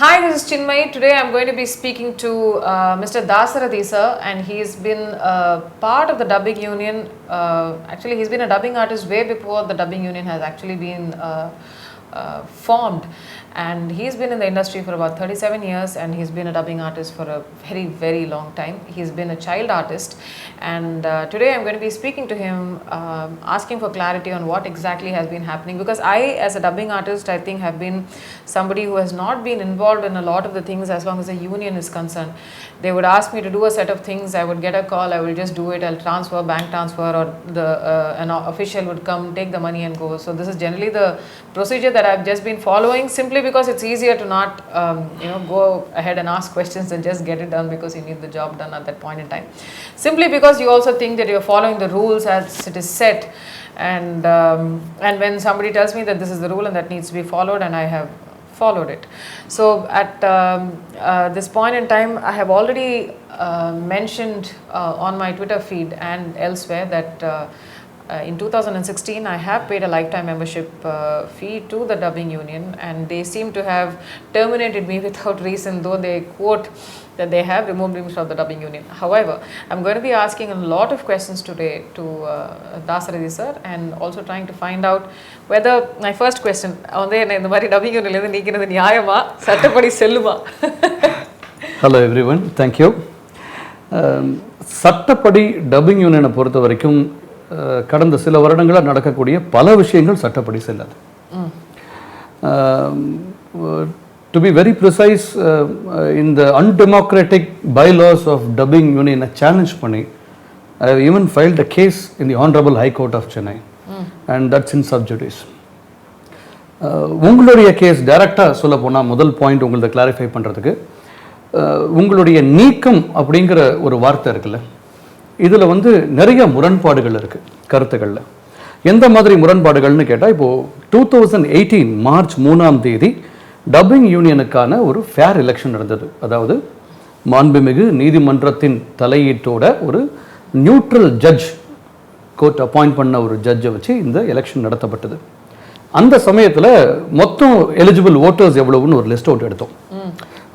Hi, this is Chinmayi. Today I'm going to be speaking to Mr. Dasarathy sir, and he's been part of the dubbing union. Actually, he's been a dubbing artist way before the dubbing union has actually been formed. And he's been in the industry for about 37 years, and he's been a dubbing artist for a very, very long time. He's been a child artist, and today I'm going to be speaking to him, asking for clarity on what exactly has been happening, because I, as a dubbing artist, I think have been somebody who has not been involved in a lot of the things as long as the union is concerned. They would ask me to do a set of things, I would get a call, I will just do it, I'll transfer, bank transfer, or an official would come, take the money and go. So this is generally the procedure that I've just been following, simply because it's easier to not go ahead and ask questions and just get it done, because you need the job done at that point in time. Simply because you also think that you're following the rules as it is set, and when somebody tells me that this is the rule and that needs to be followed, and I have followed it. So at this point in time, I have already mentioned on my Twitter feed and elsewhere that in 2016 I have paid a lifetime membership fee to the dubbing union, and they seem to have terminated me without reason, though they quote that they have removed me from the dubbing union. However, I'm going to be asking a lot of questions today to Dasarathy sir, and also trying to find out whether my first question on the dubbing union. Hello everyone, thank you. சட்டப்படி dubbing யூனியனை பொறுத்த வரைக்கும் கடந்த சில வருடங்களாக நடக்கக்கூடிய பல விஷயங்கள் சட்டப்படி செல்லாது. To be very precise, in the undemocratic bylaws of dubbing union, challenge பண்ணி I have even filed a case in the Honorable High Court of Chennai, and that's in sub judice. உங்களுடைய கேஸ் டைரக்டாக சொல்ல போனால் முதல் point உங்களை clarify பண்ணுறதுக்கு, உங்களுடைய நீக்கம் அப்படிங்கிற ஒரு வார்த்தை இருக்குல்ல, இதில் நிறைய முரண்பாடுகள் இருக்குது கருத்துக்களில். எந்த மாதிரி முரண்பாடுகள்னு கேட்டால், இப்போது 2018 மார்ச் 3ஆம் தேதி டப்பிங் யூனியனுக்கான ஒரு ஃபேர் எலெக்ஷன் நடந்தது. அதாவது மாண்புமிகு நீதிமன்றத்தின் தலையீட்டோட ஒரு நியூட்ரல் ஜட்ஜ், கோர்ட் அப்பாயிண்ட் பண்ண ஒரு ஜட்ஜை வச்சு இந்த எலெக்ஷன் நடத்தப்பட்டது. அந்த சமயத்தில் மொத்தம் எலிஜிபிள் ஓட்டர்ஸ் எவ்வளவுன்னு ஒரு லிஸ்ட் அவுட் எடுத்தோம்.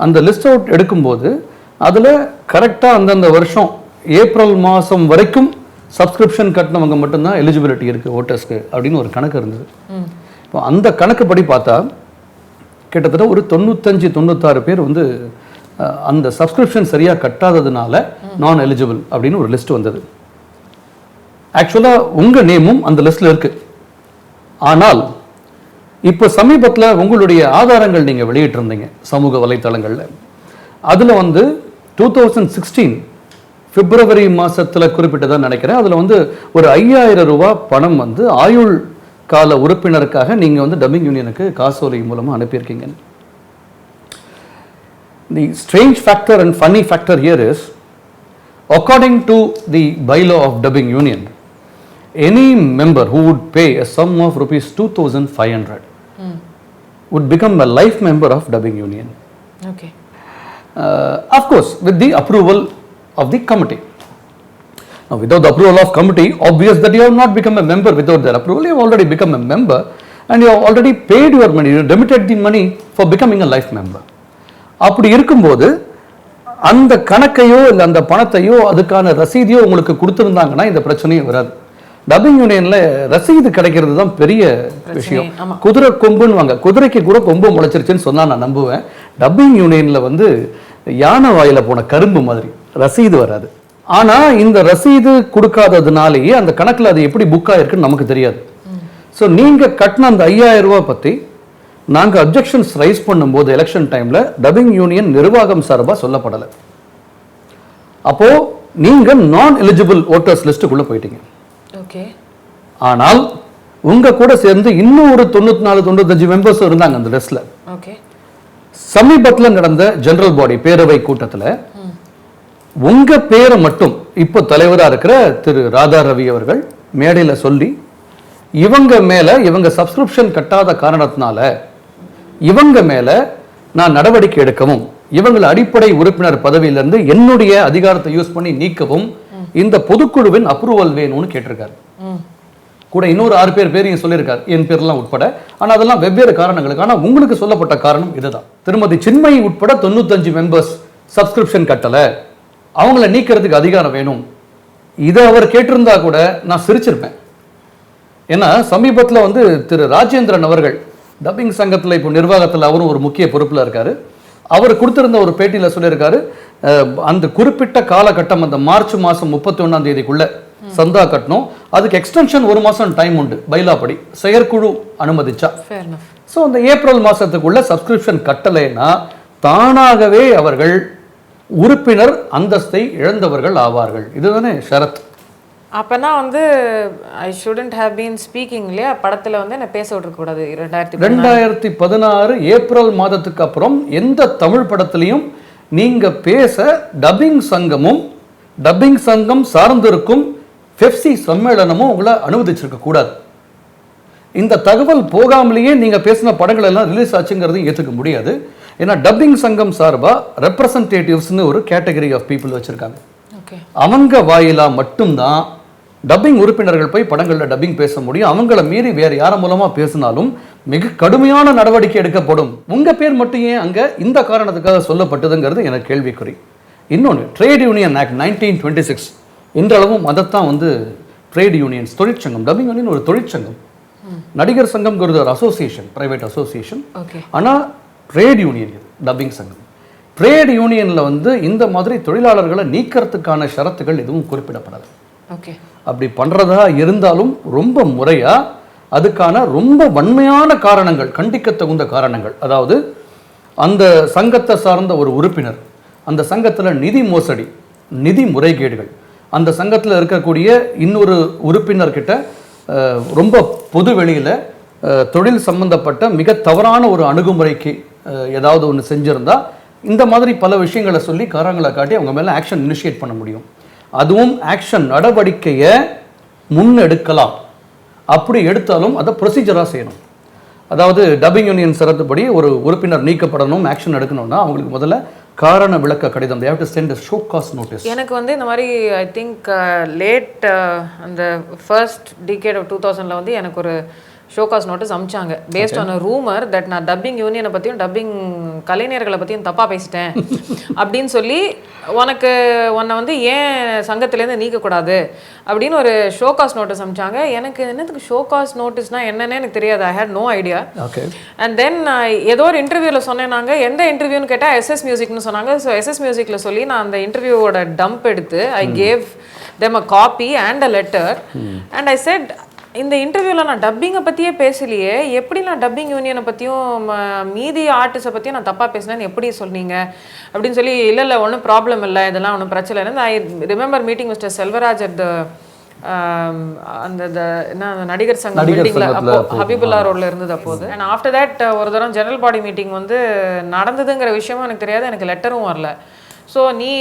அந்த லிஸ்ட் அவுட் எடுக்கும்போது அதில் கரெக்டாக அந்தந்த வருஷம் ஏப்ரல் மாதம் வரைக்கும் சப்ஸ்கிரிப்ஷன் கட்டினவங்க மட்டும்தான் எலிஜிபிலிட்டி இருக்குது ஓட்டர்ஸ்க்கு அப்படின்னு ஒரு கணக்கு இருந்தது. இப்போ அந்த கணக்குப்படி பார்த்தா கிட்டத்தட்ட ஒரு 95-96 பேர் அந்த சப்ஸ்கிரிப்ஷன் சரியாக கட்டாததுனால நான் எலிஜிபிள் அப்படின்னு ஒரு லிஸ்ட் வந்தது. ஆக்சுவலாக உங்கள் நேமும் அந்த லிஸ்ட்டில் இருக்குது. ஆனால் இப்போ சமீபத்தில் உங்களுடைய ஆதாரங்கள் நீங்கள் வெளியிட்டிருந்தீங்க சமூக வலைத்தளங்களில். அதில் 2016 பிப்ரவரி மாதத்தில் குறிப்பிட்டதான் நினைக்கிறேன். அதில் ஒரு 5000 ரூபா பணம் ஆயுள் கால உறுப்பினருக்காக நீங்கள் டப்பிங் யூனியனுக்கு காசோலை மூலமாக அனுப்பியிருக்கீங்க. The strange factor and funny factor here is, according to the bylaw of dubbing union, any member who would pay a sum of rupees 2500 would become a life member of dubbing union. Okay. Of course, with the approval of the committee. Now, without the approval of committee, obvious that you have not become a member without their approval. You have already become a member, and you have already paid your money, you remitted the money for becoming a life member. அப்படி இருக்கும்போது அந்த கணக்கையோ இல்லை அந்த பணத்தையோ அதுக்கான ரசீதையோ உங்களுக்கு கொடுத்துருந்தாங்கன்னா இந்த பிரச்சனையும் வராது. டப்பிங் யூனியனில் ரசீது கிடைக்கிறது தான் பெரிய விஷயம். குதிரை கொம்புன்னு வாங்க, குதிரைக்கு கூட கொம்பு முளைச்சிருச்சுன்னு சொன்னால் நான் நம்புவேன். டப்பிங் யூனியனில் யானை வாயில போன கரும்பு மாதிரி ரசீது வராது. ஆனால் இந்த ரசீது கொடுக்காததுனாலேயே அந்த கணக்கில் அது எப்படி புக் ஆயிருக்குன்னு நமக்கு தெரியாது. ஸோ நீங்கள் கட்டின அந்த 5000 ரூபா பற்றி நாங்கள் அப்ஜெக்ஷன்ஸ் ரைஸ் பண்ணும்போது எலெக்ஷன் டைமில் டப்பிங் யூனியன் நிர்வாகம் சார்பாக சொல்லப்படலை. அப்போது நீங்கள் நான் எலிஜிபிள் ஓட்டர்ஸ் லிஸ்ட்டுக்குள்ளே போயிட்டீங்க. ஓகே. ஆனால் உங்கள் கூட சேர்ந்து இன்னும் ஒரு 94-95 மெம்பர்ஸ் இருந்தாங்க அந்த லிஸ்ட்டில். ஓகே. சமீபத்தில் நடந்த ஜெனரல் பாடி பேரவை கூட்டத்தில் உங்க பேரை மட்டும் இப்போ தலைவராக இருக்கிற திரு ராதா ரவி அவர்கள் மேடையில் சொல்லி, இவங்க மேல இவங்க சப்ஸ்கிரிப்ஷன் கட்டாத காரணத்தினால இவங்க மேல நான் நடவடிக்கை எடுக்கவும், இவங்களை அடிப்படை உறுப்பினர் பதவியிலிருந்து என்னுடைய அதிகாரத்தை யூஸ் பண்ணி நீக்கவும் இந்த பொதுக்குழுவின் அப்ரூவல் வேணும்னு கேட்டிருக்காரு. கூட இன்னொரு 6 பேரையும் சொல்லியிருக்காரு, என் பேர்லாம் உட்பட. ஆனால் அதெல்லாம் வெவ்வேறு காரணங்களுக்கு. ஆனால் உங்களுக்கு சொல்லப்பட்ட காரணம் இதுதான். திருமதி சின்மயி உட்பட 95 மெம்பர்ஸ் சப்ஸ்கிரிப்ஷன் கட்டலை, அவங்கள நீக்கிறதுக்கு அதிகாரம் வேணும். இதை அவர் கேட்டிருந்தா கூட நான் சிரிச்சிருப்பேன். ஏன்னா சமீபத்தில் வந்து திரு ராஜேந்திரன் அவர்கள் டப்பிங் சங்கத்தில் இப்போ நிர்வாகத்தில் அவரும் ஒரு முக்கிய பொறுப்பில் இருக்காரு. அவர் கொடுத்திருந்த ஒரு பேட்டியில் சொல்லியிருக்காரு, அந்த குறிப்பிட்ட காலகட்டம் அந்த மார்ச் மாதம் 31ஆம் தேதிக்குள்ள சந்தா கட்டணும், அதுக்கு எக்ஸ்டென்ஷன் 1 மாதம் டைம் உண்டு பைலா படி, செயற்குழு அனுமதிச்சா. ஸோ அந்த ஏப்ரல் மாதத்துக்குள்ள சப்ஸ்கிரிப்ஷன் கட்டலைன்னா தானாகவே அவர்கள் உறுப்பினர் அந்தஸ்தை இழந்தவர்கள் ஆவார்கள். இதுதானே ஷரத். அப்பனா வந்து I shouldn't have been speaking இல்லையா, படத்தில் வந்து என்ன பேச விட்டுருக்கூடாது. 2016 ஏப்ரல் மாதத்துக்கு அப்புறம் எந்த தமிழ் படத்திலையும் நீங்க பேச டப்பிங் சங்கமும் டப்பிங் சங்கம் சார்ந்திருக்கும் பெப்சி சம்மேளனமும் உங்களை அனுமதிச்சிருக்க கூடாது. இந்த தகவல் போகாமலேயே நீங்க பேசின படங்கள் எல்லாம் ரிலீஸ் ஆச்சுங்கிறதையும் ஏற்றுக்க முடியாது. ஏன்னா டப்பிங் சங்கம் சார்பா ரெப்ரசன்டேட்டிவ்ஸ்னு ஒரு கேட்டகரி ஆஃப் பீப்புள் வச்சிருக்காங்க. அவங்க வாயிலா மட்டும்தான் டப்பிங் உறுப்பினர்கள் போய் படங்களில் டப்பிங் பேச முடியும். அவங்கள மீறி வேறு யார் மூலமா பேசினாலும் மிக கடுமையான நடவடிக்கை எடுக்கப்படும். உங்க பேர் மட்டும் ஏன் அங்க இந்த காரணத்துக்காக சொல்லப்பட்டதுங்கிறது எனக்கு கேள்விக்குறி. இன்னொன்று, ட்ரேட் யூனியன் ஆக்ட் 1926 இன்றளவும் அதைத்தான் வந்து ட்ரேட் யூனியன்ஸ், தொழிற்சங்கம். டப்பிங் யூனியன் ஒரு தொழிற்சங்கம். நடிகர் சங்கம்ங்கிறது ஒரு அசோசியேஷன், பிரைவேட் அசோசியேஷன். ஆனால் ட்ரேட் யூனியன் இது டப்பிங் சங்கம். ட்ரேட் யூனியனில் வந்து இந்த மாதிரி தொழிலாளர்களை நீக்கிறதுக்கான ஷரத்துகள் எதுவும் குறிப்பிடப்படாது. அப்படி பண்ணுறதா இருந்தாலும் ரொம்ப முறையாக அதுக்கான ரொம்ப வன்மையான காரணங்கள், கண்டிக்க தகுந்த காரணங்கள், அதாவது அந்த சங்கத்தை சார்ந்த ஒரு உறுப்பினர், அந்த சங்கத்தில் நிதி மோசடி, நிதி முறைகேடுகள், அந்த சங்கத்தில் இருக்கக்கூடிய இன்னொரு உறுப்பினர்கிட்ட ரொம்ப பொது வெளியில் தொழில் சம்பந்தப்பட்ட மிக தவறான ஒரு அணுகுமுறைக்கு ஏதாவது ஒன்று செஞ்சுருந்தா இந்த மாதிரி பல விஷயங்களை சொல்லி காரணங்களை காட்டி அவங்க மேலே ஆக்ஷன் இனிஷியேட் பண்ண முடியும். அதுவும் ஆக்ஷன் நடவடிக்கையை முன்னெடுக்கலாம். அப்படி எடுத்தாலும் அதை ப்ரொசீஜராக செய்யணும். அதாவது டப்பிங் யூனியன் சரத்துப்படி ஒரு உறுப்பினர் நீக்கப்படணும், ஆக்ஷன் எடுக்கணும்னா அவங்களுக்கு முதல்ல காரண விளக்க கடிதம், they have to send a show cause notice. எனக்கு வந்து இந்த மாதிரி ஐ திங்க் லேட் அந்த ஃபர்ஸ்ட் டிகேட் ஆஃப் 2000ல் வந்து எனக்கு ஒரு ஷோகாஸ் நோட்டீஸ் அமிச்சாங்க, based on a rumour that நான் டப்பிங் யூனியனை பற்றியும் டப்பிங் கலைஞர்களை பற்றியும் தப்பாக பேசிட்டேன் அப்படின்னு சொல்லி உன்னை வந்து ஏன் சங்கத்திலேருந்து நீக்கக்கூடாது அப்படின்னு ஒரு ஷோகாஸ் நோட்டீஸ் அமிச்சாங்க. எனக்கு என்னத்துக்கு ஷோகாஸ் நோட்டீஸ்னால் என்னன்னு எனக்கு தெரியாது. I had no idea. And then ஏதோ ஒரு இன்டர்வியூவில் சொன்னேன். நாங்கள் எந்த இன்டர்வியூன்னு கேட்டால் எஸ்எஸ் மியூசிக்னு சொன்னாங்க. ஸோ எஸ்எஸ் மியூசிக்கில் சொல்லி நான் அந்த இன்டர்வியூவோட டம்ப் எடுத்து I gave them a copy and a letter and I said, இந்த இன்டர்வியூவில் நான் டப்பிங்கை பற்றியே பேசலையே, எப்படி நான் டப்பிங் யூனியனை பற்றியும் மீதி ஆர்டிஸ்ட்டை பற்றியும் நான் தப்பாக பேசினேன்னு எப்படி சொன்னீங்க அப்படின்னு சொல்லி, இல்லை ஒன்றும் ப்ராப்ளம் இல்லை, இதெல்லாம் ஒன்றும் பிரச்சனை இல்லை. I remember meeting mister Selvaraj at அந்த என்ன நடிகர் சங்கம் பில்டிங்கில், அப்போ ஹபீபுல்லா ரோடில் இருந்தது அப்போது. அண்ட் ஆஃப்டர் தேட் ஒரு தரம் ஜெனரல் பாடி மீட்டிங் வந்து நடந்ததுங்கிற விஷயமும் எனக்கு தெரியாது, எனக்கு லெட்டரும் வரல. ஸோ நீ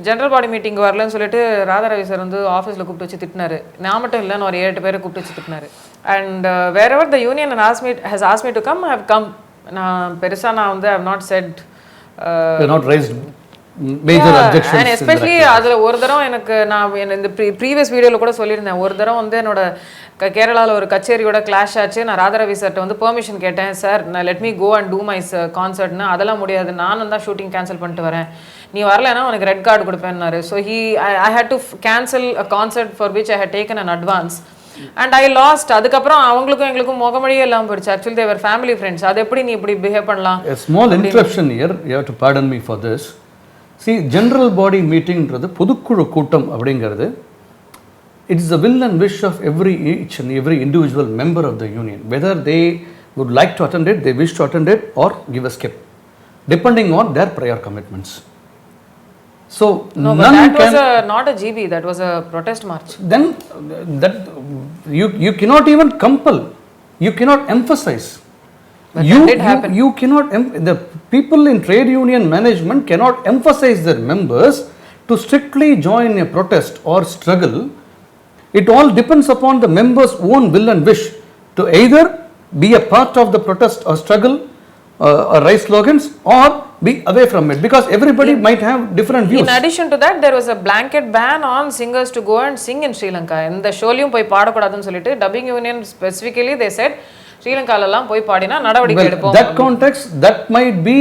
ஜென்ரல் பாடி மீட்டிங் வரலன்னு சொல்லிட்டு ராதாரவி சார் வந்து ஆஃபீஸில் கூப்பிட்டு வச்சு திட்டினாரு. நான் மட்டும் இல்லைன்னு ஒரு 7 பேரை கூப்பிட்டு வச்சு திட்டினாரு. And wherever the union has asked me to come, I have come. நான் பெருசாக நான் வந்து I have not said and especially அதில் ஒரு தரம் எனக்கு நான் இந்த ப்ரீவியஸ் வீடியோவில் கூட சொல்லியிருந்தேன், ஒரு தரம் வந்து என்னோட கேரளாவில் ஒரு கச்சேரியோட கிளாஷ் ஆச்சு. நான் ராதாரவி சார்ட்ட வந்து பெர்மிஷன் கேட்டேன், சார் நான் let me go and do my கான்சர்ட்னு. அதெல்லாம் முடியாது, நானும் தான் ஷூட்டிங் கேன்சல் பண்ணிட்டு வரேன், நீ வரலைன்னா உனக்கு ரெட் கார்டு கொடுப்பேன்னாரு. So I had to cancel a concert for which I had taken an advance and I lost. அதுக்கப்புறம் அவங்களுக்கும் எங்களுக்கும் முகமொழியே இல்லாமல் போயிடுச்சு. Actually they were family friends. அது எப்படி நீ இப்படி பிஹேவ் பண்ணலாம்? A small interruption here, you have to pardon me for this. See, general body meetingன்றது பொதுக்குழு கூட்டம் அப்படிங்கிறது, it is the will and wish of each and every individual member of the union, whether they would like to attend it, they wish to attend it or give a skip, depending on their prior commitments. So no, but that was not a GB, that was a protest march. Then that you cannot even compel, you cannot emphasize. But that did happen. You cannot, the people in trade union management cannot emphasize their members to strictly join a protest or struggle. It all depends upon the members' own will and wish to either be a part of the protest or struggle write slogans or be away from it, because everybody might have different views. In addition to that, there was a blanket ban on singers to go and sing in Sri Lanka. In the ஷோலையும் போய் பாடக்கூடாதுன்னு சொல்லிட்டு dubbing union specifically they said ஸ்ரீலங்காலெல்லாம் போய் பாடினா நடவடிக்கை எடுப்போம். That context, that might be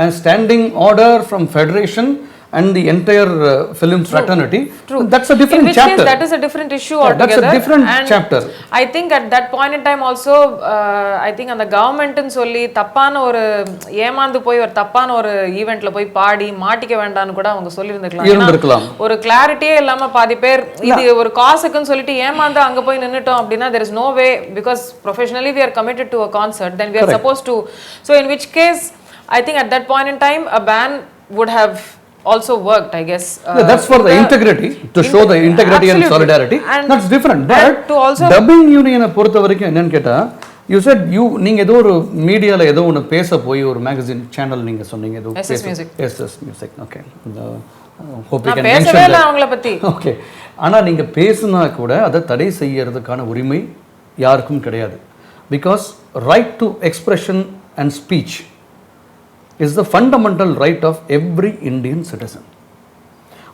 a standing order from federation and the entire film fraternity. True. That's a different in which chapter. Case, that is a different issue altogether. That's a different chapter. I think at that point in time also, I think அந்த கவர்மெண்ட்னு சொல்லி தப்பான ஒரு ஏமாந்து போய் ஒரு தப்பான ஒரு ஈவெண்ட்ல போய் பாடி மாட்டிக்க வேண்டாம்னு கூட அவங்க சொல்லியிருந்திருக்கலாம். ஒரு கிளாரிட்டியே இல்லாம பாதி பேர் இது ஒரு காசுக்குன்னு சொல்லிட்டு ஏமாந்து அங்க போய் நின்னுட்டோம் அப்படின்னா there is no way, because professionally we are committed to a concert, then we are supposed to. So in which case, I think at that point in time a ban would have also worked, I guess. That's for the integrity, to show the integrity and solidarity. And that's different. But to also dubbing union பொறுத்த வரைக்கும் என்னன்னு கேட்டா, you said நீங்க ஏதோ ஒரு மீடியால ஏதோ ஒன்னு பேச போய் ஒரு மேகசின் சேனல் நீங்க சொன்னீங்க ஏதோ SS Music. Okay. Hope you can mention பேசவே இல்ல அவங்கள பத்தி. Okay. ஆனா நீங்க பேசினா கூட அதை தடை செய்யறதுக்கான உரிமை யாருக்கும் கிடையாது. Because right to expression and speech is the fundamental right of every Indian citizen.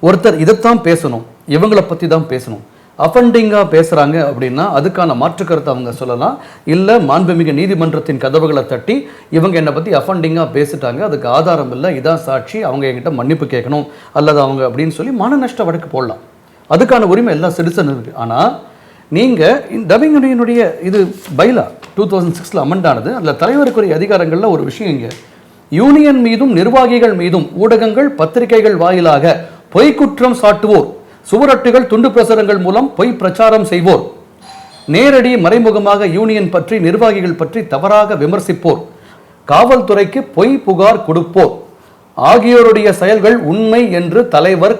ஒருத்தர் இதைத்தான் பேசணும், இவங்களை பற்றி தான் பேசணும், அஃபண்டிங்காக பேசுகிறாங்க அப்படின்னா அதுக்கான மாற்று கருத்தை அவங்க சொல்லலாம். இல்லை மாண்புமிகு நீதிமன்றத்தின் கதவுகளை தட்டி இவங்க என்னை பற்றி அஃபண்டிங்காக பேசிட்டாங்க, அதுக்கு ஆதாரம் இல்லை, இதான் சாட்சி, அவங்க என்கிட்ட மன்னிப்பு கேட்கணும் அல்லது அவங்க அப்படின்னு சொல்லி மான நஷ்ட வழக்கு போடலாம். அதுக்கான உரிமை எல்லா சிட்டிசன் இருக்குது. ஆனால் நீங்கள் டப்பிங் யூனியனுடைய இது பைலா 2006 அமெண்ட் ஆனது, அதில் தலைவருக்குரிய அதிகாரங்களில் ஒரு விஷயம் இங்கே, யூனியன் மீதும் நிர்வாகிகள் மீதும் ஊடகங்கள் பத்திரிகைகள் வாயிலாக பொய்க்குற்றம் சாட்டுவோர், சுவரொட்டிகள் துண்டு பிரசுரங்கள் மூலம் பொய் பிரச்சாரம் செய்வோர், நேரடி மறைமுகமாக யூனியன் பற்றி நிர்வாகிகள் பற்றி தவறாக விமர்சிப்போர், காவல்துறைக்கு பொய் புகார் கொடுப்போர் ஆகியோருடைய செயல்கள் உண்மை என்று தலைவர்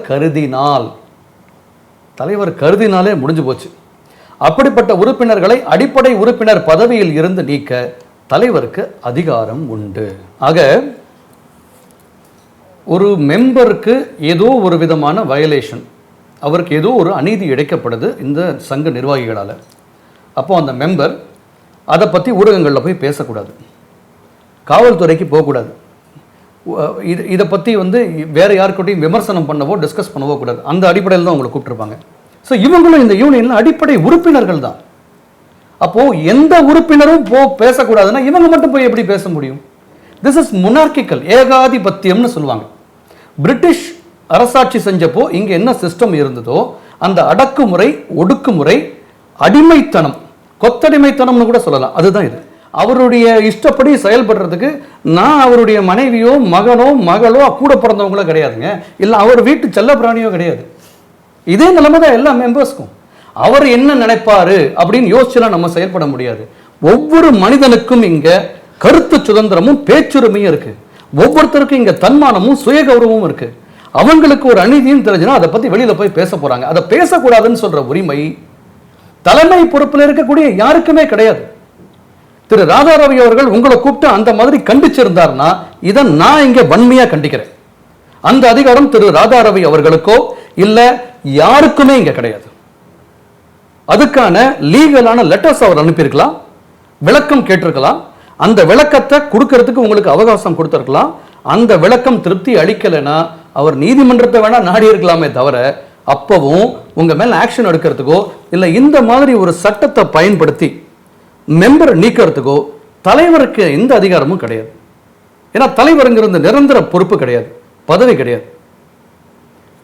கருதினாலே முடிஞ்சு போச்சு. அப்படிப்பட்ட உறுப்பினர்களை அடிப்படை உறுப்பினர் பதவியில் இருந்து நீக்க தலைவருக்கு அதிகாரம் உண்டு. ஆக ஒரு மெம்பருக்கு ஏதோ ஒரு விதமான வயலேஷன், அவருக்கு ஏதோ ஒரு அநீதி இழைக்கப்படுது இந்த சங்க நிர்வாகிகளால். அப்போ அந்த மெம்பர் அதை பற்றி ஊடகங்களில் போய் பேசக்கூடாது, காவல்துறைக்கு போகக்கூடாது, இதை பற்றி வேறு யாருக்கிட்டையும் விமர்சனம் பண்ணவோ டிஸ்கஸ் பண்ணவோ கூடாது. அந்த அடிப்படையில் தான் அவங்களை கூப்பிட்டுருப்பாங்க. ஸோ இவங்களும் இந்த யூனியனில் அடிப்படை உறுப்பினர்கள் தான். அப்போது எந்த உறுப்பினரும் பேசக்கூடாதுன்னா இவங்க மட்டும் போய் எப்படி பேச முடியும்? திஸ் இஸ் முனார்கிக்கல், ஏகாதிபத்தியம்னு சொல்லுவாங்க. பிரிட்டிஷ் அரசாட்சி செஞ்சப்போ இங்கே என்ன சிஸ்டம் இருந்ததோ அந்த அடக்குமுறை, ஒடுக்குமுறை, அடிமைத்தனம், கொத்தடிமைத்தனம்னு கூட சொல்லலாம், அதுதான் இது. அவருடைய இஷ்டப்படி செயல்படுறதுக்கு நான் அவருடைய மனைவியோ மகனோ மகளோ கூட பிறந்தவங்களோ கிடையாதுங்க, இல்லை அவர் வீட்டு செல்ல பிராணியோ கிடையாது. இதே நிலைமை தான் எல்லா மெம்பர்ஸ்க்கும். அவர் என்ன நினைப்பாரு அப்படின்னு யோசிச்சுலாம் நம்ம செயல்பட முடியாது. ஒவ்வொரு மனிதனுக்கும் இங்க கருத்து சுதந்திரமும் பேச்சுரிமையும் இருக்கு. ஒவ்வொருத்தருக்கும் இங்க தன்மானமும் சுய கௌரவமும் இருக்கு. அவங்களுக்கு ஒரு அநீதியும் தெரிஞ்சுன்னா அதை பத்தி வெளியில போய் பேச போறாங்க. அதை பேசக்கூடாதுன்னு சொல்ற உரிமை தலைமை பொறுப்பில் இருக்கக்கூடிய யாருக்குமே கிடையாது. திரு ராதாரவி அவர்கள் உங்களை கூப்பிட்டு அந்த மாதிரி கண்டிச்சிருந்தார்னா இதை நான் இங்க வன்மையா கண்டிக்கிறேன். அந்த அதிகாரம் திரு ராதாரவி அவர்களுக்கோ இல்ல யாருக்குமே இங்க கிடையாது. அதுக்கான லீகலான லெட்டர்ஸ் அவர் அனுப்பியிருக்கலாம், விளக்கம் கேட்டிருக்கலாம், அந்த விளக்கத்தை கொடுக்கறதுக்கு உங்களுக்கு அவகாசம் கொடுத்திருக்கலாம். அந்த விளக்கம் திருப்தி அளிக்கலைன்னா அவர் நீதிமன்றத்தை வேணா நாடி இருக்கலாமே தவிர அப்பவும் உங்க மேல ஆக்ஷன் எடுக்கிறதுக்கோ இல்லை இந்த மாதிரி ஒரு சட்டத்தை பயன்படுத்தி மெம்பரை நீக்கிறதுக்கோ தலைவருக்கு எந்த அதிகாரமும் கிடையாது. ஏன்னா தலைவருங்கிறது நிரந்தர பொறுப்பு கிடையாது, பதவி கிடையாது.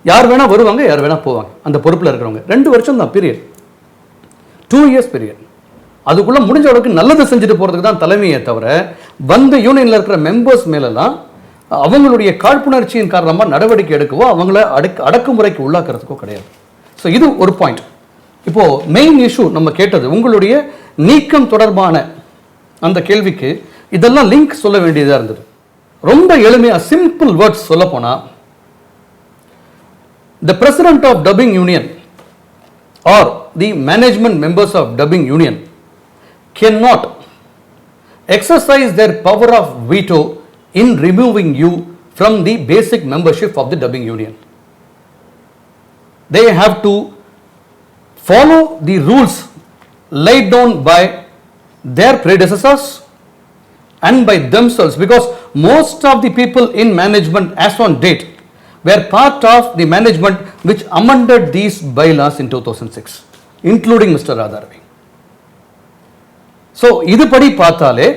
யார் வேணா வருவாங்க, யார் வேணா போவாங்க. அந்த பொறுப்பில் இருக்கிறவங்க 2 வருஷம் தான் பீரியட், 2 இயர்ஸ் பீரியட். அதுக்குள்ள முடிஞ்ச அளவுக்கு நல்லது செஞ்சுட்டு போறதுக்கு தான் தலைமையை தவிர வந்து யூனியன்ல இருக்கிற மெம்பர்ஸ் மேலெல்லாம் அவங்களுடைய காழ்ப்புணர்ச்சியின் காரணமாக நடவடிக்கை எடுக்கவோ அவங்கள அடக்குமுறைக்கு உள்ளாக்குறதுக்கோ கிடையாது. ஸோ இது ஒரு பாயிண்ட். இப்போ மெயின் இஷ்யூ நம்ம கேட்டது உங்களுடைய நீக்கம் தொடர்பான அந்த கேள்விக்கு இதெல்லாம் லிங்க் சொல்ல வேண்டியதாக இருந்தது. ரொம்ப எளிமையாக சிம்பிள் வேர்ட்ஸ் சொல்ல போனால், the president of dubbing union or the management members of dubbing union cannot exercise their power of veto in removing you from the basic membership of the dubbing union. They have to follow the rules laid down by their predecessors and by themselves, because most of the people in management as on date were part of the management which amended these bylaws in 2006, including Mr. Radharavi. So இதுபடி பார்த்தாலே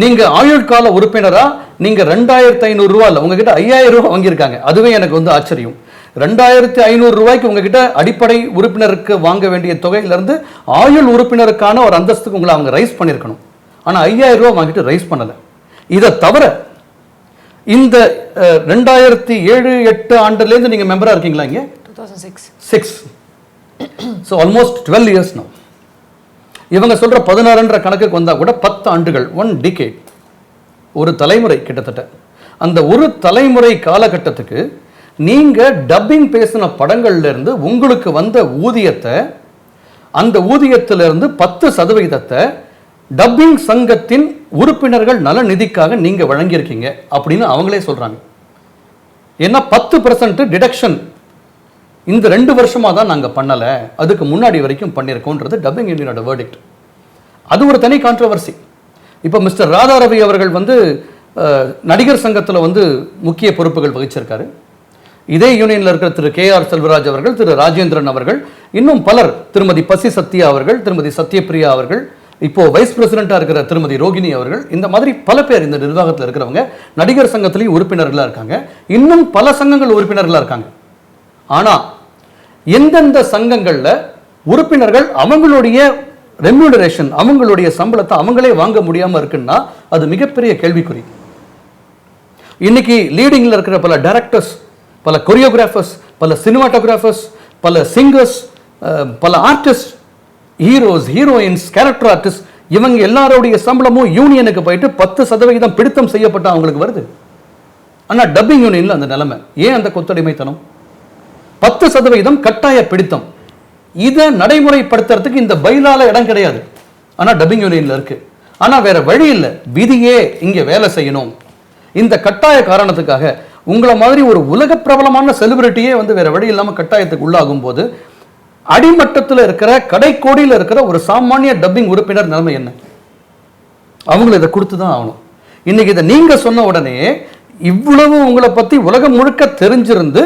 நீங்க ஆயுள் கால உறுப்பினரா நீங்க 2500 ரூபாய் இல்ல உங்ககிட்ட 5000 ரூபாய் வாங்கியிருக்காங்க. அதுவே எனக்கு வந்து ஆச்சரியம். 2500 ரூபாய்க்கு உங்ககிட்ட அடிப்படை உறுப்பினருக்கு வாங்க வேண்டிய தொகையிலிருந்து ஆயுள் உறுப்பினருக்கான ஒரு அந்தஸ்துக்கு உங்களை அவங்க ரைஸ் பண்ணியிருக்கணும். ஆனால் 5000 ரூபாய் வாங்கிட்டு ரைஸ் பண்ணலை. இதை தவிர இந்த 2007-8 ஆண்டுலேருந்து நீங்கள் மெம்பராக இருக்கீங்களா? இங்கே 2006. So almost 12 years no. இவங்க சொல்கிற 16ன்ற கணக்குக்கு வந்தால் கூட 10 ஆண்டுகள், 1 டிகேட், ஒரு தலைமுறை கிட்டத்தட்ட. அந்த ஒரு தலைமுறை காலகட்டத்துக்கு நீங்கள் டப்பிங் பேசின படங்கள்லேருந்து உங்களுக்கு வந்த ஊதியத்தை, அந்த ஊதியத்திலிருந்து 10% டப்பிங் சங்கத்தின் உறுப்பினர்கள் நல நிதிக்காக நீங்க வழங்கியிருக்கீங்க அப்படின்னு அவங்களே சொல்றாங்க. ஏன்னா 10% டிடக்ஷன் இந்த 2 வருஷமா தான் நாங்க பண்ணல, அதுக்கு முன்னாடி வரைக்கும் பண்ணியிருக்கோன்றது டப்பிங் யூனியனோட வேர்டிக்ட். அது ஒரு தனி கான்ட்ரோவர்சி. இப்போ மிஸ்டர் ராதாரவி அவர்கள் வந்து நடிகர் சங்கத்தில் வந்து முக்கிய பொறுப்புகள் வகிச்சிருக்காரு. இதே யூனியனில் இருக்கிற திரு KR செல்வராஜ் அவர்கள், திரு ராஜேந்திரன் அவர்கள், இன்னும் பலர், திருமதி பசி சத்யா அவர்கள், திருமதி சத்யபிரியா அவர்கள், இப்போ வைஸ் பிரசிடென்ட்டாக இருக்கிற திருமதி ரோகிணி அவர்கள், இந்த மாதிரி பல பேர் இந்த நிர்வாகத்தில் இருக்கிறவங்க நடிகர் சங்கத்திலையும் உறுப்பினர்களாக இருக்காங்க. இன்னும் பல சங்கங்கள் உறுப்பினர்களாக இருக்காங்க. ஆனால் எந்தெந்த சங்கங்களில் உறுப்பினர்கள் அவங்களுடைய ரெம்யூனரேஷன், அவங்களுடைய சம்பளத்தை அவங்களே வாங்க முடியாமல் இருக்குன்னா அது மிகப்பெரிய கேள்விக்குறி. இன்னைக்கு லீடிங்கில் இருக்கிற பல டைரக்டர்ஸ், பல கொரியோகிராஃபர்ஸ், பல சினிமாட்டோகிராஃபர்ஸ், பல சிங்கர்ஸ், பல artist, heroes, heroines, character artist, இவங்க எல்லாரோடைய சம்பளமும் யூனியனுக்கு போயிட்டு 10% பிடித்தம் செய்யப்பட்ட அவங்களுக்கு வருது. ஆனால் டப்பிங் யூனியனில் அந்த நிலைமை. ஏன் அந்த கொத்தடிமைத்தனம்? 10% கட்டாய பிடித்தம். இதை நடைமுறைப்படுத்துறதுக்கு இந்த பைலால இடம் கிடையாது. ஆனால் டப்பிங் யூனியனில் இருக்கு. ஆனால் வேற வழி இல்லை, விதியே இங்கே வேலை செய்யணும். இந்த கட்டாய காரணத்துக்காக உங்களை மாதிரி ஒரு உலக பிரபலமான செலிபிரிட்டியே வந்து வேற வழி இல்லாமல் கட்டாயத்துக்கு உள்ளாகும் போது அடிமட்டத்தில் இருக்கிற கடைக்கோடியில் இருக்கிற ஒரு சாமானிய டப்பிங் உறுப்பினர் நிலைமை என்ன? அவங்களை இதை கொடுத்து தான் ஆகணும். இன்னைக்கு இதை நீங்க சொன்ன உடனே இவ்வளவு உங்களை பத்தி உலகம் முழுக்க தெரிஞ்சிருந்து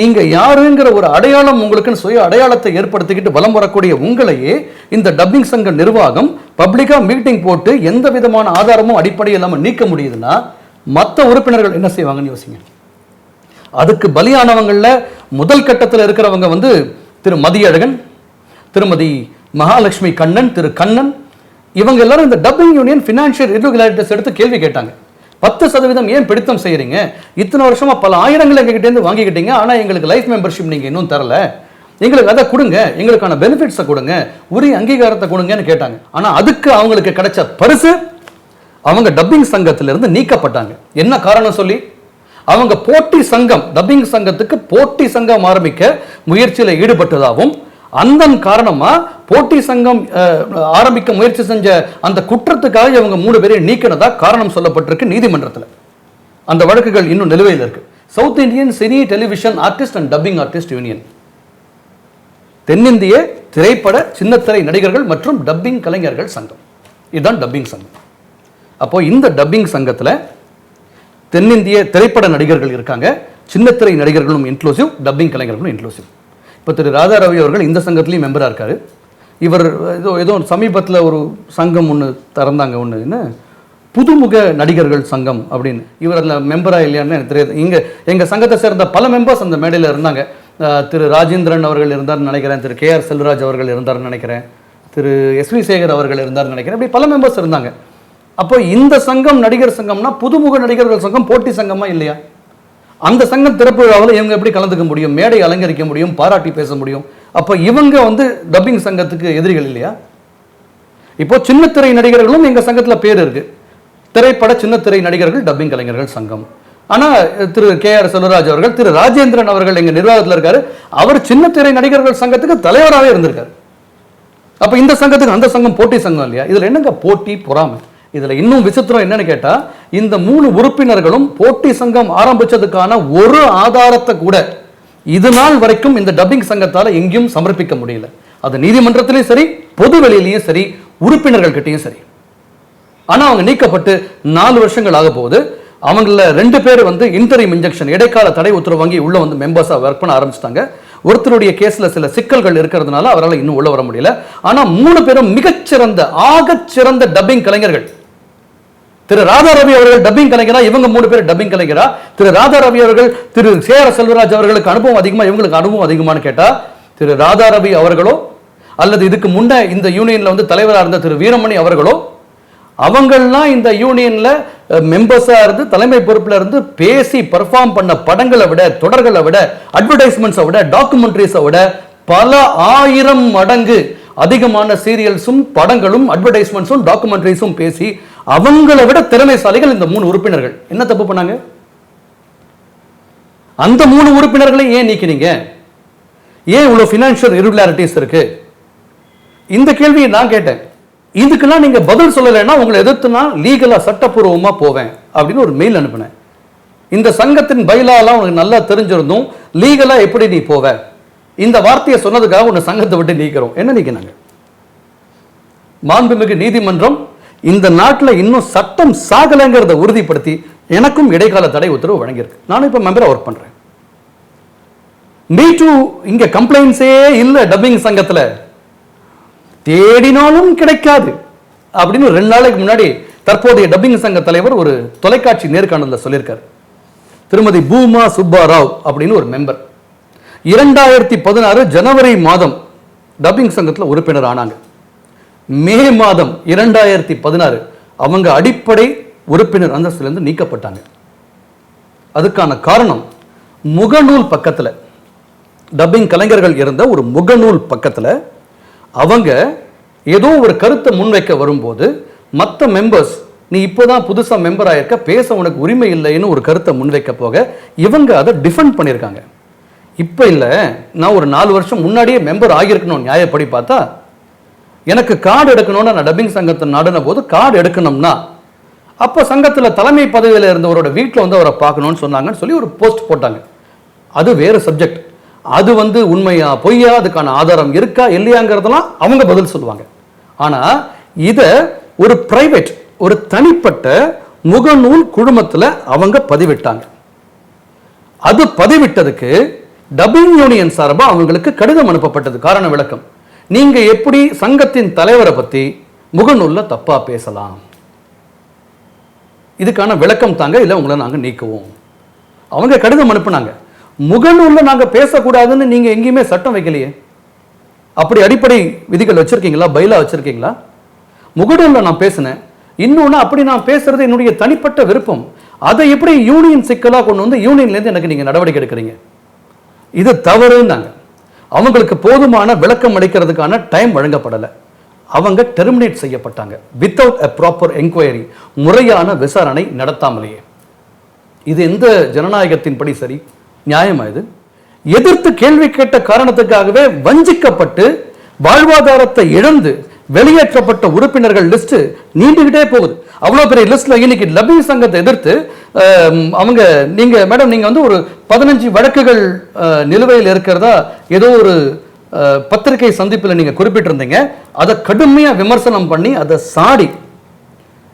நீங்க யாருங்கிற ஒரு அடையாளம், உங்களுக்கு சுய அடையாளத்தை ஏற்படுத்திக்கிட்டு வலம் வரக்கூடிய உங்களையே இந்த டப்பிங் சங்க நிர்வாகம் பப்ளிக்கா மீட்டிங் போட்டு எந்த விதமான ஆதாரமும் அடிப்படையும் இல்லாமல் நீக்க முடியுதுன்னா மற்ற உறுப்பினர்கள் என்ன செய்வாங்கன்னு யோசிங்க. அதுக்கு பலியானவங்கள முதல் கட்டத்தில் இருக்கிறவங்க வந்து திரு மதியழகன், திருமதி மகாலட்சுமி கண்ணன், திரு கண்ணன், இவங்க எல்லாரும் இந்த டப்பிங் யூனியன் ஃபினான்ஷியல் இர்ரெகுலாரிட்டிஸ் எடுத்து கேள்வி கேட்டாங்க. 10% ஏன் பிடித்தம் செய்யறீங்க? இத்தனை வருஷமா பல ஆயிரங்கள் எங்ககிட்ட இருந்து வாங்கிக்கிட்டீங்க, ஆனா எங்களுக்கு லைஃப் மெம்பர்ஷிப் நீங்க இன்னும் தரல, எங்களுக்கு அதை கொடுங்க, எங்களுக்கான பெனிஃபிட்ஸை கொடுங்க, உரிய அங்கீகாரத்தை கொடுங்கன்னு கேட்டாங்க. ஆனா அதுக்கு அவங்களுக்கு கிடைச்ச பரிசு அவங்க டப்பிங் சங்கத்திலிருந்து நீக்கப்பட்டாங்க. என்ன காரணம் சொல்லி? அவங்க போட்டி சங்கம், டப்பிங் சங்கத்துக்கு போட்டி சங்கம் ஆரம்பிக்க முயற்சியில் ஈடுபட்டதாகவும் அந்த காரணமா போட்டி சங்கம் ஆரம்பிக்க முயற்சி செஞ்ச அந்த குற்றத்துக்காக இவங்க 3 பேரை நீக்கினதா காரணம் சொல்லப்பட்டிருக்கு நீதிமன்றத்தில். அந்த வழக்குகள் இன்னும் நிலுவையில் இருக்கு. South Indian cine television artist and dubbing artist union, தென்னிந்திய திரைப்பட சின்னத்திரை நடிகர்கள் மற்றும் டப்பிங் கலைஞர்கள் சங்கம், இதுதான் டப்பிங் சங்கம். அப்போ இந்த டப்பிங் சங்கத்தில் தென்னிந்திய திரைப்பட நடிகர்கள் இருக்காங்க, சின்னத்திரை நடிகர்களும் இன்க்ளூசிவ், டப்பிங் கலைஞர்களும் இன்க்ளூசிவ். இப்போ திரு ராதாரவி அவர்கள் இந்த சங்கத்திலையும் மெம்பராக இருக்காரு. இவர் ஏதோ சமீபத்தில் ஒரு சங்கம் ஒன்று திறந்தாங்க, ஒன்று என்ன புதுமுக நடிகர்கள் சங்கம் அப்படின்னு. இவர் அதில் மெம்பராக இல்லையான்னு எனக்கு தெரியாது. எங்கள் சங்கத்தை சேர்ந்த பல மெம்பர்ஸ் அந்த மேடையில் இருந்தாங்க. திரு ராஜேந்திரன் அவர்கள் இருந்தார்னு நினைக்கிறேன், திரு KR செல்வராஜ் அவர்கள் இருந்தார்னு நினைக்கிறேன், திரு SV சேகர் அவர்கள் இருந்தார்னு நினைக்கிறேன். இப்படி பல மெம்பர்ஸ் இருந்தாங்க. அப்போ இந்த சங்கம் நடிகர் சங்கம்னா புதுமுக நடிகர்கள் சங்கம் போட்டி சங்கமா இல்லையா? அந்த சங்கம் திறப்பு விழாவில் இவங்க எப்படி கலந்துக்க முடியும், மேடை அலங்கரிக்க முடியும், பாராட்டி பேச முடியும்? அப்போ இவங்க வந்து டப்பிங் சங்கத்துக்கு எதிரிகள் இல்லையா? இப்போ சின்னத்திரை நடிகர்களும் எங்க சங்கத்துல பேர் இருக்கு, திரைப்பட சின்னத்திரை நடிகர்கள் டப்பிங் கலைஞர்கள் சங்கம். ஆனா திரு KR செல்வராஜ் அவர்கள், திரு ராஜேந்திரன் அவர்கள் எங்க நிர்வாகத்தில் இருக்காரு, அவர் சின்னத்திரை நடிகர்கள் சங்கத்துக்கு தலைவராகவே இருந்திருக்காரு. அப்ப இந்த சங்கத்துக்கு அந்த சங்கம் போட்டி சங்கம் இல்லையா? இதுல என்னங்க போட்டி, பொறாமை? இதுல இன்னும் விசித்திரம் என்னன்னு கேட்டா, இந்த 3 உறுப்பினர்களும் போட்டி சங்கம் ஆரம்பிச்சதுக்கான ஒரு ஆதாரத்தை கூட இது நாள் வரைக்கும் இந்த டப்பிங் சங்கத்தால எங்கேயும் சமர்ப்பிக்க முடியல. அது நீதிமன்றத்திலையும் சரி, பொது வெளியிலையும் சரி, உறுப்பினர்கள் கிட்டையும் சரி. ஆனா அவங்க நீக்கப்பட்டு 4 வருஷங்கள் ஆக போகுது. அவங்கள 2 பேர் வந்து இன்டரிம் இன்ஜெக்ஷன் இடைக்கால தடை உத்தரவு வாங்கி உள்ள வந்து மெம்பர்ஸா ஒர்க் பண்ண ஆரம்பிச்சிட்டாங்க. ஒருத்தருடைய கேஸ்ல சில சிக்கல்கள் இருக்கிறதுனால அவரால் இன்னும் உள்ள வர முடியல. ஆனா 3 பேரும் மிகச்சிறந்த ஆகச்சிறந்த டப்பிங் கலைஞர்கள். திரு ராதா ரவி அவர்கள் டப்பிங் கலைஞரா, இவங்க 3 பேர் டப்பிங் கலைஞரா? திரு ராதா ரவி அவர்கள் திரு சேர செல்வராஜ் அவர்களுக்கு அனுபவம் அதிகமா, இவங்களுக்கு அனுபவம் அதிகமானு கேட்டா திரு ராதா ரவி அவர்களோ அல்லது இதுக்கு முன்ன இந்த யூனியன்ல வந்து தலைவராக இருந்த திரு வீரமணி அவர்களோ, அவங்கள்லாம் இந்த யூனியன்ல மெம்பர்ஸா இருந்து தலைமை பொறுப்புல இருந்து பேசி பெர்ஃபார்ம் பண்ண படங்களை விட, தொடர்களை விட, அட்வர்டைஸ்மெண்ட்ஸை விட, டாக்குமெண்ட்ரிஸை விட பல 1000 மடங்கு அதிகமான சீரியல்ஸும் படங்களும் அட்வர்டைஸ்மெண்ட்ஸும் டாக்குமெண்ட்ரிஸும் பேசி அவங்களை விட திறமைசாலிகள் இந்த 3 உறுப்பினர்கள். என்ன தப்பு பண்ணாங்க? அந்த 3 உறுப்பினர்களை ஏன் நீக்கினீங்க? ஏன் இவ்வளவு ஃபினான்ஷியல் இரெகுலாரிட்டிஸ் இருக்கு? இந்த கேள்வியை நான் கேட்டேன். இதுக்கெல்லாம் நீங்க பதில் சொல்லலைன்னா உங்களை எதிர்த்து நான் லீகலா சட்டப்பூர்வமா போவேன் அப்படின்னு ஒரு மெயில் அனுப்பினேன். இந்த சங்கத்தின் பைலாலாம் உனக்கு நல்லா தெரிஞ்சிருந்தும் லீகலா எப்படி நீ போவ? இந்த வார்த்தையை சொன்னதுக்காக உன்னை சங்கத்தை விட்டு நீக்கிறோம். என்ன நீக்கினாங்க? மாண்புமிகு நீதிமன்றம் இந்த நாட்டில் இன்னும் சட்டம் சாகலைங்கிறத உறுதிப்படுத்தி எனக்கும் இடைக்கால தடை உத்தரவு வழங்கியிருக்கு. நானும் இப்போ மெம்பரா ஒர்க் பண்றேன். மீ டூ இங்க கம்ப்ளைண்ட்ஸே இல்லை டப்பிங் சங்கத்தில், தேடினாலும் கிடைக்காது அப்படின்னு 2 நாளைக்கு முன்னாடி தற்போதைய டப்பிங் சங்க தலைவர் ஒரு தொலைக்காட்சி நேர்காணலில் சொல்லியிருக்காரு. திருமதி பூமா சுப்பாராவ் அப்படின்னு ஒரு மெம்பர் 2016 ஜனவரி மாதம் டப்பிங் சங்கத்தில் உறுப்பினர் ஆனாங்க. மே மாதம் 2016 அவங்க அடிப்படை உறுப்பினர் அந்தஸ்திலிருந்து நீக்கப்பட்டாங்க. அதுக்கான காரணம் முகநூல் பக்கத்தில், டப்பிங் கலைஞர்கள் இருந்த ஒரு முகநூல் பக்கத்தில் அவங்க ஏதோ ஒரு கருத்தை முன்வைக்க வரும்போது மற்ற மெம்பர்ஸ் நீ இப்போதான் புதுசா மெம்பர் ஆயிருக்க, பேச உனக்கு உரிமை இல்லைன்னு ஒரு கருத்தை முன்வைக்க போக இவங்க அதை டிஃபெண்ட் பண்ணியிருக்காங்க. இப்போ இல்லை, நான் ஒரு 4 வருஷம் முன்னாடியே மெம்பர் ஆகியிருக்கணும். நியாயப்படி பார்த்தா எனக்கு கார்டு எடுக்கணும்னு நான் டப்பிங் சங்கத்தை நாடின போது கார்டு எடுக்கணும்னா அப்போ சங்கத்தில் தலைமை பதவியில் இருந்தவரோட வீட்டில் வந்து அவரை பார்க்கணும்னு சொன்னாங்கன்னு சொல்லி ஒரு போஸ்ட் போட்டாங்க. அது வேறு சப்ஜெக்ட். அது வந்து உண்மையா பொய்யா, அதுக்கான ஆதாரம் இருக்கா இல்லையாங்கிறதெல்லாம் அவங்க பதில் சொல்லுவாங்க. ஆனா இத ஒரு பிரைவேட், ஒரு தனிப்பட்ட முகநூல் குழுமத்தில் அவங்க பதிவிட்டாங்க. அது பதிவிட்டதுக்கு டப்பிங் யூனியன் சார்பா அவங்களுக்கு கடிதம் அனுப்பப்பட்டது. காரண விளக்கம், நீங்க எப்படி சங்கத்தின் தலைவரை பத்தி முகநூல்ல தப்பா பேசலாம், இதுக்கான விளக்கம் தாங்க, இல்லை உங்களை நாங்க நீக்குவோம். அவங்க கடிதம் அனுப்புனாங்க. முகநூல்ல நாங்க பேசக்கூடாதுன்னு நீங்க எங்கேயுமே சட்டம் வைக்கலையே. அப்படி அடிப்படை விதிகள் வச்சிருக்கீங்களா? பைலா வச்சிருக்கீங்களா? முகநூல்ல நான் பேசினேன். இன்னொன்னு, அப்படி நான் பேசுறது என்னுடைய தனிப்பட்ட விருப்பம். அதை எப்படி யூனியன் சிக்கலா கொண்டு வந்து யூனியன்ல இருந்து எனக்கு நீங்க நடவடிக்கை எடுக்கிறீங்க? இது தவறுன்னாங்க. அவங்களுக்கு போதுமான விளக்கம் அளிக்கிறதுக்கான டைம் வழங்கப்படலை. அவங்க டெர்மினேட் செய்யப்பட்டாங்க வித்தவுட் எ ப்ராப்பர் என்கொயரி, முறையான விசாரணை நடத்தாமலேயே. இது எந்த ஜனநாயகத்தின்படி சரி? நியாயமா இது? எதிர்த்து கேள்வி கேட்ட காரணத்துக்காகவே வஞ்சிக்கப்பட்டு வாழ்வாதாரத்தை இழந்து வெளியேற்றப்பட்ட உறுப்பினர்கள் லிஸ்ட் நீண்டுகிட்டே போகுது. அவ்வளவு பெரிய லிஸ்ட்ல இன்னைக்கு டப்பிங் சங்கத்தை எதிர்த்து அவங்க நீங்க மேடம் நீங்க வந்து ஒரு 15 வழக்குகள் நிலுவையில் இருக்கிறதா ஏதோ ஒரு பத்திரிகை சந்திப்பில் நீங்க குறிப்பிட்டிருந்தீங்க. அதை கடுமையா விமர்சனம் பண்ணி அதை சாடி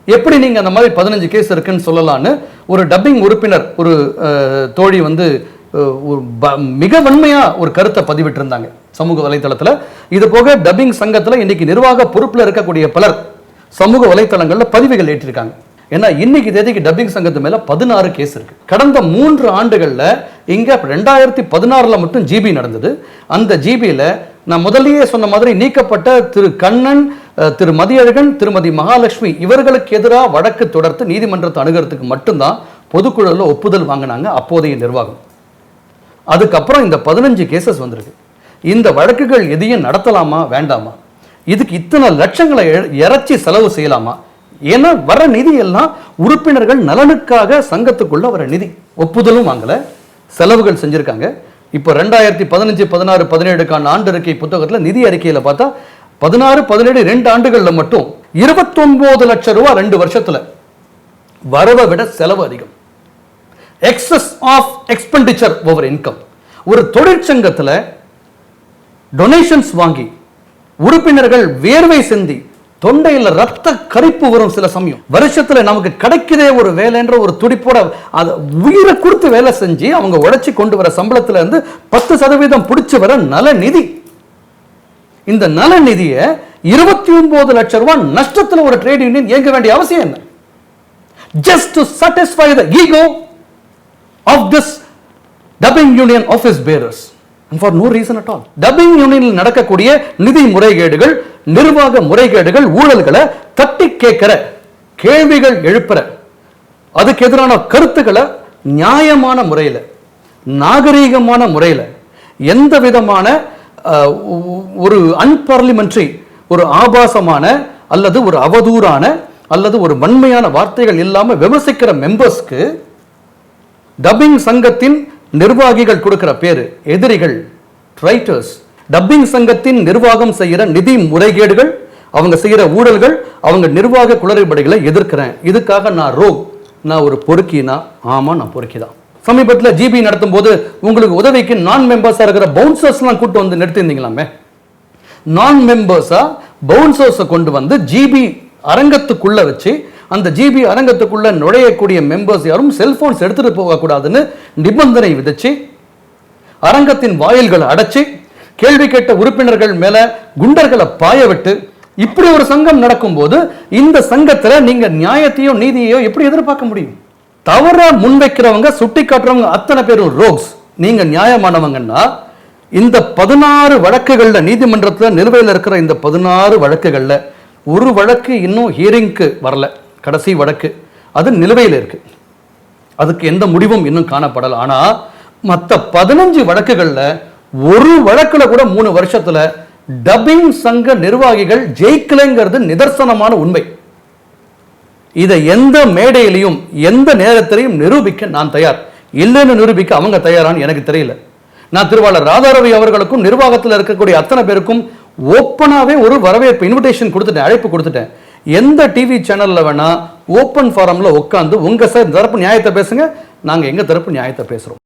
எப்படி நீங்க அந்த மாதிரி 15 கேஸ் இருக்குன்னு சொல்லலான்னு ஒரு டப்பிங் உறுப்பினர் ஒரு தோழி வந்து மிக வன்மையா ஒரு கருத்தை பதிவிட்டு இருந்தாங்க சமூக வலைத்தளத்துல. இது போக டப்பிங் சங்கத்துல இன்னைக்கு நிர்வாக பொறுப்புல இருக்கக்கூடிய பலர் சமூக வலைத்தளங்கள்ல பதிவுகள் ஏற்றிருக்காங்க. ஏன்னா இன்னைக்கு தேதிக்கு டப்பிங் சங்கத்து மேல 16 கேஸ் இருக்கு. கடந்த 3 ஆண்டுகள்ல இங்க 2016 மட்டும் ஜிபி நடந்தது. அந்த ஜிபியில நான் முதல்லயே சொன்ன மாதிரி நீக்கப்பட்ட திரு கண்ணன், திரு மதியழகன், திருமதி மகாலட்சுமி இவர்களுக்கு எதிராக வழக்கு தொடர்ந்து நீதிமன்றத்தை அணுகிறதுக்கு மட்டும்தான் பொதுக்குழுவில் ஒப்புதல் வாங்கினாங்க அப்போதைய நிர்வாகம். அதுக்கப்புறம் இந்த 15 கேசஸ் வந்திருக்கு. இந்த வழக்குகள் எதையும் நடத்தலாமா வேண்டாமா? இதுக்கு இத்தனை லட்சங்களை இறைச்சி செலவு செய்யலாமா? ஏன்னா வர நிதி எல்லாம் உறுப்பினர்கள் நலனுக்காக சங்கத்துக்குள்ள வர நிதி. ஒப்புதலும் வாங்கல, செலவுகள் செஞ்சிருக்காங்க. இப்போ 2015, 16, 17 ஆண்டு அறிக்கை புத்தகத்தில் நிதி அறிக்கையில பார்த்தா 16, 17 2 ஆண்டுகள்ல மட்டும் 29 லட்சம் ரூபாய் 2 வருஷத்துல வரவை விட செலவு அதிகம். Excess of expenditure over income. ஒரு தொழிற்சங்கத்தில் டொனேஷன்ஸ் வாங்கி உறுப்பினர்கள் வேர்வை சிந்தி தொண்டையில் ரத்த கரிப்பு வரும். சில சமயம் வருஷத்துல நமக்கு கிடைக்குதே ஒரு வேலைன்ற ஒரு துடிப்போட அதை உயிரை கொடுத்து வேலை செஞ்சு அவங்க உழைச்சி கொண்டு வர சம்பளத்துல இருந்து 10% பிடிச்சு வர நல நிதி. இந்த நல நிதியை 29 லட்சம் ரூபாய் நஷ்டத்துல ஒரு ட்ரேட் யூனியன் இயங்க வேண்டிய அவசியம் என்ன? Just to satisfy the ego of this dubbing union office bearers and for no reason at all. dubbing யூனியனில் நடக்கக்கூடிய நிதி முறைகேடுகள், நிர்வாக முறைகேடுகள், ஊழல்களை தட்டி கேட்கிற, கேள்விகள் எழுப்புற, அதுக்கு எதிரான கருத்துக்களை நியாயமான முறையில், நாகரீகமான முறையில், எந்த விதமான ஒரு அன்பார்லிமெண்டரி, ஒரு ஆபாசமான அல்லது ஒரு அவதூறான அல்லது ஒரு வன்மையான வார்த்தைகள் இல்லாம விமர்சிக்கிற மெம்பர்ஸ்க்கு டப்பிங் சங்கத்தின் நிர்வாகிகள் கொடுக்கிற பேரு எதிரிகள், ட்ரைட்டர்ஸ். டப்பிங் சங்கத்தின் நிர்வாகம் செய்யற நிதி முறைகேடுகள், அவங்க செய்யற ஊழல்கள், அவங்க நிர்வாக குளறுபடிகளை எதிர்க்கிறேன். இதுக்காக நான் ஒரு பொறுக்கினா, ஆமா நான் பொறுக்கிதான். சமீபத்தில் ஜிபி நடத்தும் போது உங்களுக்கு உதவிக்கு நான் மெம்பர்ஸா இருக்கிற பவுன்சர்ஸ்லாம் கூட்டு வந்து நிறுத்திருந்தீங்களாமே. நான் மெம்பர்ஸா பவுன்சர்ஸை கொண்டு வந்து ஜிபி அரங்கத்துக்குள்ள வச்சு, அந்த ஜிபி அரங்கத்துக்குள்ள நுழையக்கூடிய மெம்பர்ஸ் யாரும் செல்போன்ஸ் எடுத்துட்டு போகக்கூடாதுன்னு நிபந்தனை விதிச்சு, அரங்கத்தின் வாயில்களை அடைச்சு, கேள்வி கேட்ட உறுப்பினர்கள் மேல குண்டர்களை பாய விட்டு, இப்படி ஒரு சங்கம் நடக்கும் போது இந்த சங்கத்துல நீங்க நியாயத்தையோ நீதியையோ எப்படி எதிர்பார்க்க முடியும்? தவற முன்வைக்கிறவங்க, சுட்டி காட்டுறவங்க அத்தனை பேரும் ரோக்ஸ். நீங்க நியாயமானவங்கன்னா இந்த 16 வழக்குகள்ல, நீதிமன்றத்தில் நிலுவையில் இருக்கிற இந்த 16 வழக்குகள்ல ஒரு வழக்கு இன்னும் ஹியரிங்க்கு வரல, கடைசி வழக்கு அது நிலுவையில் இருக்கு, அதுக்கு எந்த முடிவும் இன்னும் காணப்படல. ஆனா மற்ற 15 வழக்குகள்ல ஒரு வழக்குல கூட 3 வருஷத்துல டப்பிங் சங்க நிர்வாகிகள் ஜெயிக்கலைங்கிறது நிதர்சனமான உண்மை. இதை எந்த மேடையிலையும் எந்த நேரத்திலையும் நிரூபிக்க நான் தயார். இல்லைன்னு நிரூபிக்க அவங்க தயாரான்னு எனக்கு தெரியல. நான் திருவாளர் ராதாரவி அவர்களுக்கும் நிர்வாகத்தில் இருக்கக்கூடிய அத்தனை பேருக்கும் ஓப்பனாவே ஒரு வரவேற்பு இன்விடேஷன் கொடுத்துட்டேன், அழைப்பு கொடுத்துட்டேன். எந்த டிவி சேனல்ல வேணா ஓப்பன் ஃபாரம்ல உட்காந்து உங்க தரப்பு நியாயத்தை பேசுங்க, நாங்க எங்க தரப்பு நியாயத்தை பேசுறோம்.